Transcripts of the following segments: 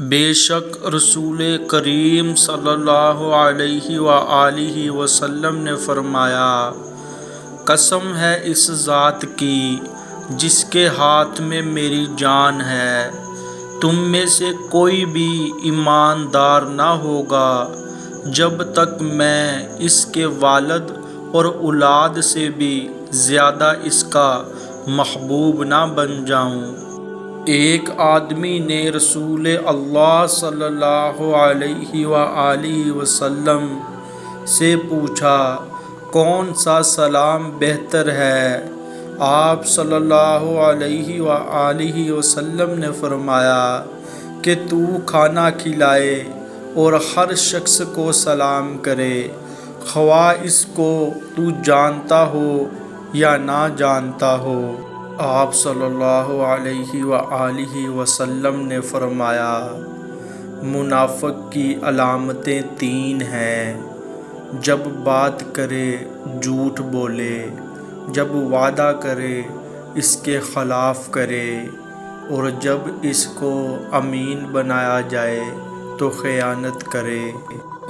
بے شک رسول کریم صلی اللہ علیہ وآلہ وسلم نے فرمایا، قسم ہے اس ذات کی جس کے ہاتھ میں میری جان ہے، تم میں سے کوئی بھی ایماندار نہ ہوگا جب تک میں اس کے والد اور اولاد سے بھی زیادہ اس کا محبوب نہ بن جاؤں۔ ایک آدمی نے رسول اللہ صلی اللہ علیہ وآلہ وسلم سے پوچھا، کون سا سلام بہتر ہے؟ آپ صلی اللہ علیہ وآلہ وسلم نے فرمایا کہ تو کھانا کھلائے اور ہر شخص کو سلام کرے، خواہ اس کو تو جانتا ہو یا نہ جانتا ہو۔ آپ صلی اللہ علیہ وآلہ وسلم نے فرمایا، منافق کی علامتیں 3 ہیں: جب بات کرے جھوٹ بولے، جب وعدہ کرے اس کے خلاف کرے، اور جب اس کو امین بنایا جائے تو خیانت کرے۔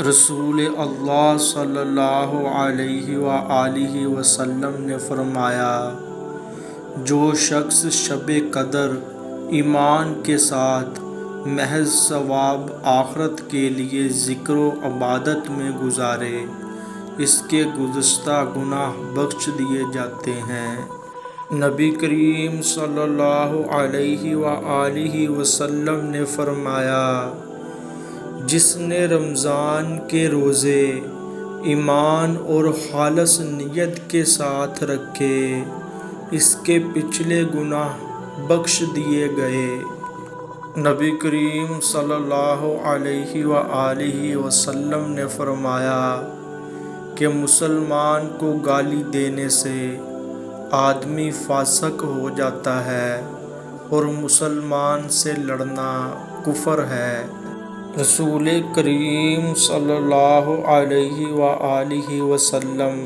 رسول اللہ صلی اللہ علیہ وآلہ وسلم نے فرمایا، جو شخص شب قدر ایمان کے ساتھ محض ثواب آخرت کے لیے ذکر و عبادت میں گزارے، اس کے گزشتہ گناہ بخش دیے جاتے ہیں۔ نبی کریم صلی اللہ علیہ وآلہ وسلم نے فرمایا، جس نے رمضان کے روزے ایمان اور خالص نیت کے ساتھ رکھے، اس کے پچھلے گناہ بخش دیے گئے۔ نبی کریم صلی اللہ علیہ وآلہ وسلم نے فرمایا کہ مسلمان کو گالی دینے سے آدمی فاسق ہو جاتا ہے اور مسلمان سے لڑنا کفر ہے۔ رسول کریم صلی اللہ علیہ وآلہ وسلم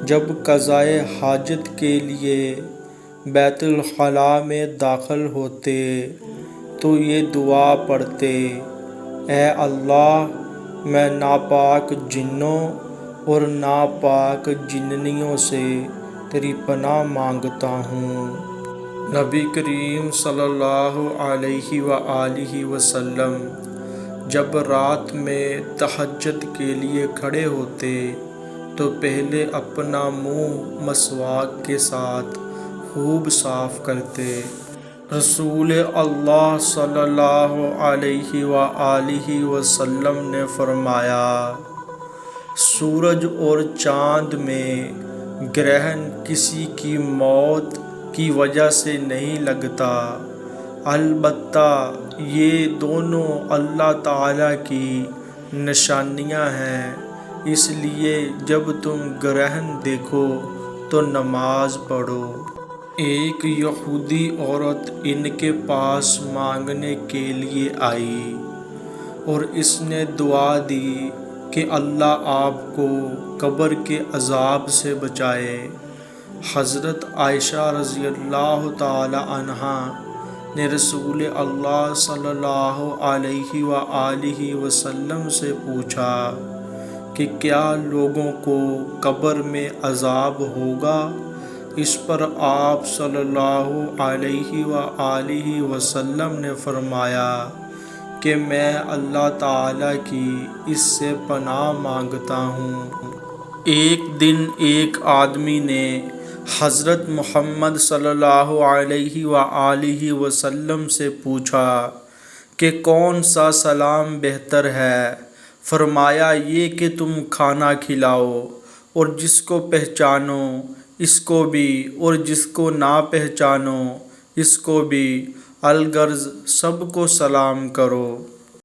جب قضائے حاجت کے لیے بیت الخلاء میں داخل ہوتے تو یہ دعا پڑھتے، اے اللہ، میں ناپاک جنوں اور ناپاک جننیوں سے تیری پناہ مانگتا ہوں۔ نبی کریم صلی اللہ علیہ وآلہ وسلم جب رات میں تہجد کے لیے کھڑے ہوتے تو پہلے اپنا منہ مسواک کے ساتھ خوب صاف کرتے۔ رسول اللہ صلی اللہ علیہ وآلہ وسلم نے فرمایا، سورج اور چاند میں گرہن کسی کی موت کی وجہ سے نہیں لگتا، البتہ یہ دونوں اللہ تعالیٰ کی نشانیاں ہیں، اس لیے جب تم گرہن دیکھو تو نماز پڑھو۔ ایک یہودی عورت ان کے پاس مانگنے کے لیے آئی اور اس نے دعا دی کہ اللہ آپ کو قبر کے عذاب سے بچائے۔ حضرت عائشہ رضی اللہ تعالی عنہا نے رسول اللہ صلی اللہ علیہ وآلہ وسلم سے پوچھا کہ کیا لوگوں کو قبر میں عذاب ہوگا؟ اس پر آپ صلی اللہ علیہ وآلہ وسلم نے فرمایا کہ میں اللہ تعالیٰ کی اس سے پناہ مانگتا ہوں۔ ایک دن ایک آدمی نے حضرت محمد صلی اللہ علیہ وآلہ وسلم سے پوچھا کہ کون سا سلام بہتر ہے؟ فرمایا، یہ کہ تم کھانا کھلاؤ اور جس کو پہچانو اس کو بھی اور جس کو نہ پہچانو اس کو بھی، الغرض سب کو سلام کرو۔